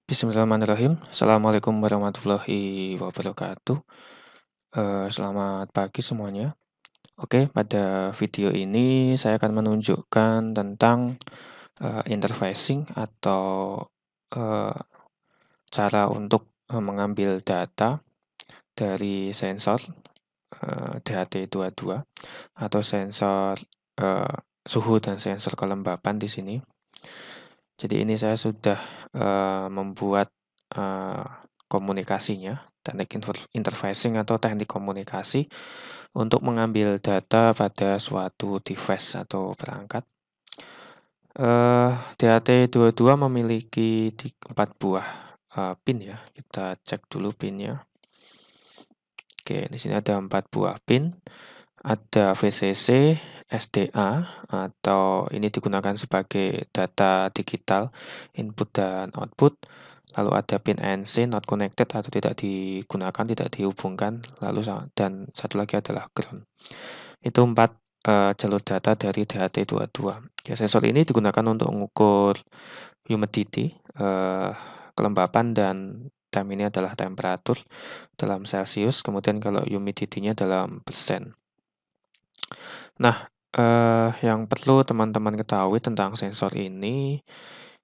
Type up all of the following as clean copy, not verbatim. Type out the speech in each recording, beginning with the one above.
Bismillahirrahmanirrahim. Assalamualaikum warahmatullahi wabarakatuh. Selamat pagi semuanya. Oke, pada video ini saya akan menunjukkan tentang interfacing atau eh, cara untuk mengambil data dari sensor DHT22 atau sensor eh, suhu dan sensor kelembapan di sini. Jadi ini saya sudah membuat eh, komunikasinya, teknik interfacing atau teknik komunikasi untuk mengambil data pada suatu device atau perangkat. DHT22 memiliki 4 buah pin ya. Kita cek dulu pinnya. Oke, di sini ada 4 buah pin. Ada VCC, SDA, atau ini digunakan sebagai data digital, input dan output. Lalu ada pin NC, not connected atau tidak digunakan, tidak dihubungkan. Dan satu lagi adalah ground. Itu 4 jalur data dari DHT22. Ya, sensor ini digunakan untuk mengukur humidity, kelembapan, dan time ini adalah temperatur dalam Celsius. Kemudian kalau humidity-nya dalam persen. Nah, yang perlu teman-teman ketahui tentang sensor ini,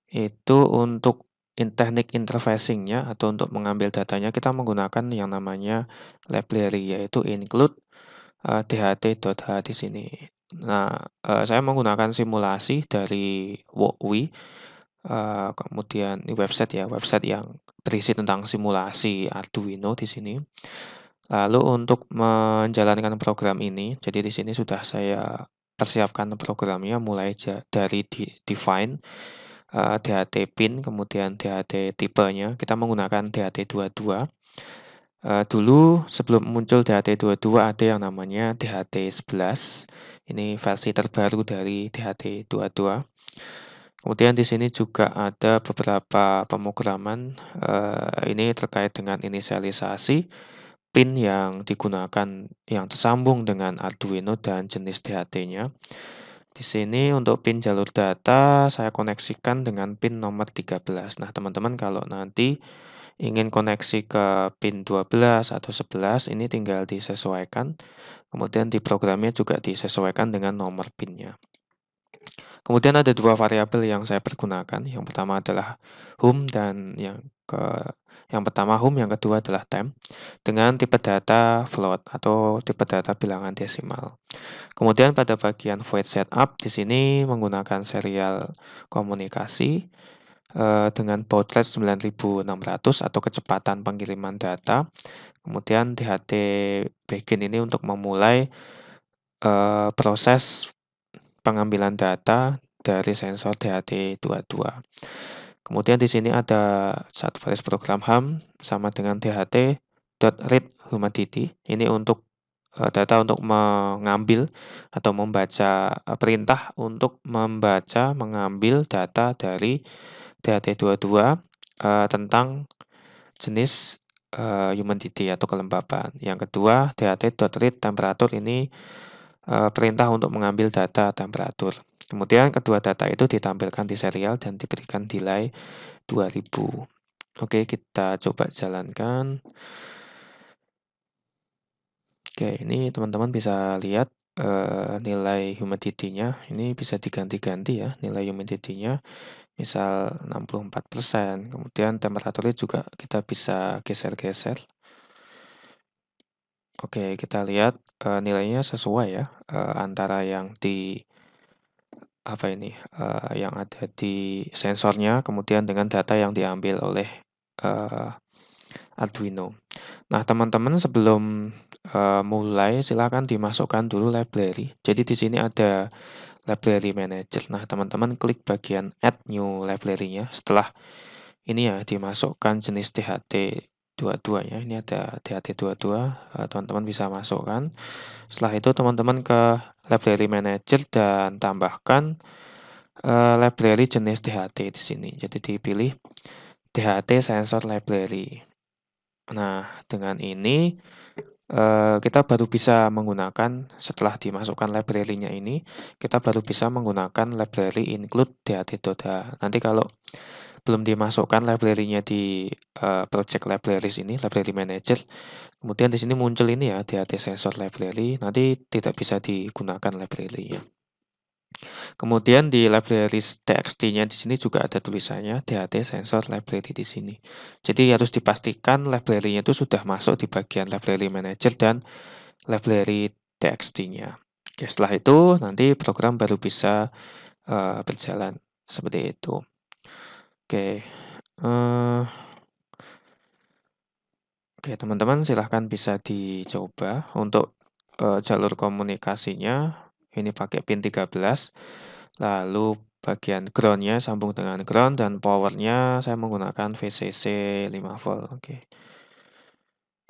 itu untuk teknik interfacing-nya atau untuk mengambil datanya, kita menggunakan yang namanya library, yaitu include dht.h di sini. Nah, saya menggunakan simulasi dari Wokwi, kemudian ini website yang berisi tentang simulasi Arduino di sini. Lalu untuk menjalankan program ini, jadi di sini sudah saya persiapkan programnya mulai dari define, DHT pin, kemudian DHT tipenya. Kita menggunakan DHT22. Dulu sebelum muncul DHT22 ada yang namanya DHT11. Ini versi terbaru dari DHT22. Kemudian di sini juga ada beberapa pemrograman, ini terkait dengan inisialisasi pin yang digunakan yang tersambung dengan Arduino dan jenis DHT-nya. Di sini untuk pin jalur data saya koneksikan dengan pin nomor 13. Nah, teman-teman kalau nanti ingin koneksi ke pin 12 atau 11 ini tinggal disesuaikan. Kemudian di programnya juga disesuaikan dengan nomor pinnya. Kemudian ada 2 variabel yang saya pergunakan. Yang pertama adalah home dan yang pertama home, yang kedua adalah temp dengan tipe data float atau tipe data bilangan desimal. Kemudian pada bagian void setup di sini menggunakan serial komunikasi dengan baud rate 9600 atau kecepatan pengiriman data. Kemudian DHT begin ini untuk memulai proses pengambilan data dari sensor DHT22. Kemudian di sini ada satu baris program HAM sama dengan DHT.read humidity. Ini untuk data untuk mengambil atau membaca perintah untuk mengambil data dari DHT22 tentang jenis humidity atau kelembapan. Yang kedua, DHT.read temperatur ini perintah untuk mengambil data temperatur. Kemudian kedua data itu ditampilkan di serial dan diberikan delay 2000. Oke, kita coba jalankan. Oke, ini teman-teman bisa lihat nilai humidity-nya. Ini bisa diganti-ganti ya, nilai humidity-nya. Misal 64%. Kemudian temperaturnya juga kita bisa geser-geser. Oke, kita lihat nilainya sesuai ya, antara yang yang ada di sensornya, kemudian dengan data yang diambil oleh Arduino. Nah, teman-teman sebelum mulai silakan dimasukkan dulu library. Jadi di sini ada library manager. Nah, teman-teman klik bagian add new library-nya. Setelah ini ya dimasukkan jenis DHT22 ya. Ini ada DHT22, teman-teman bisa masukkan. Setelah itu teman-teman ke library manager dan tambahkan library jenis DHT di sini. Jadi dipilih DHT sensor library. Nah, dengan ini kita baru bisa menggunakan, setelah dimasukkan library-nya ini, kita baru bisa menggunakan library include DHT.h. Nanti kalau belum dimasukkan library-nya di, project libraries ini, library manager. Kemudian di sini muncul ini ya, DHT sensor library, nanti tidak bisa digunakan library-nya. Kemudian di libraries txt-nya di sini juga ada tulisannya DHT sensor library di sini. Jadi harus dipastikan library-nya itu sudah masuk di bagian library manager dan library txt-nya. Oke, setelah itu nanti program baru bisa berjalan seperti itu. Oke, eh, oke teman-teman silahkan bisa dicoba untuk jalur komunikasinya. Ini pakai pin 13. Lalu bagian ground-nya sambung dengan ground dan power-nya saya menggunakan VCC 5 volt.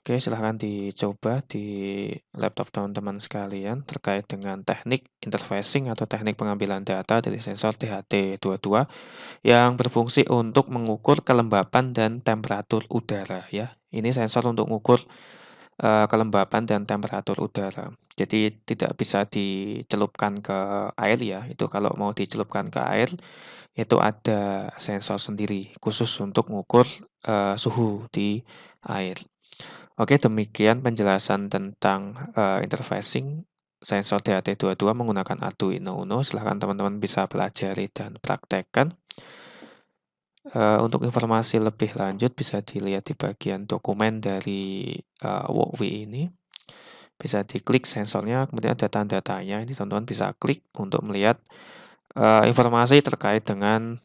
Oke, silahkan dicoba di laptop teman-teman sekalian terkait dengan teknik interfacing atau teknik pengambilan data dari sensor THT22 yang berfungsi untuk mengukur kelembapan dan temperatur udara ya. Ini sensor untuk mengukur kelembapan dan temperatur udara. Jadi tidak bisa dicelupkan ke air ya. Itu kalau mau dicelupkan ke air itu ada sensor sendiri khusus untuk mengukur suhu di air. Oke, demikian penjelasan tentang interfacing sensor DHT22 menggunakan Arduino Uno. Silahkan teman-teman bisa pelajari dan praktekkan. Untuk informasi lebih lanjut bisa dilihat di bagian dokumen dari Walkwi ini. Bisa diklik sensornya, kemudian ada tanda-tanya. Ini teman-teman bisa klik untuk melihat informasi terkait dengan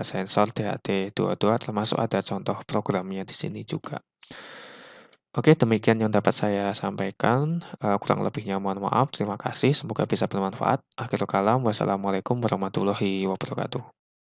sensor DHT22, termasuk ada contoh programnya di sini juga. Oke, demikian yang dapat saya sampaikan. Kurang lebihnya mohon maaf. Terima kasih. Semoga bisa bermanfaat. Akhirul kalam. Wassalamualaikum warahmatullahi wabarakatuh.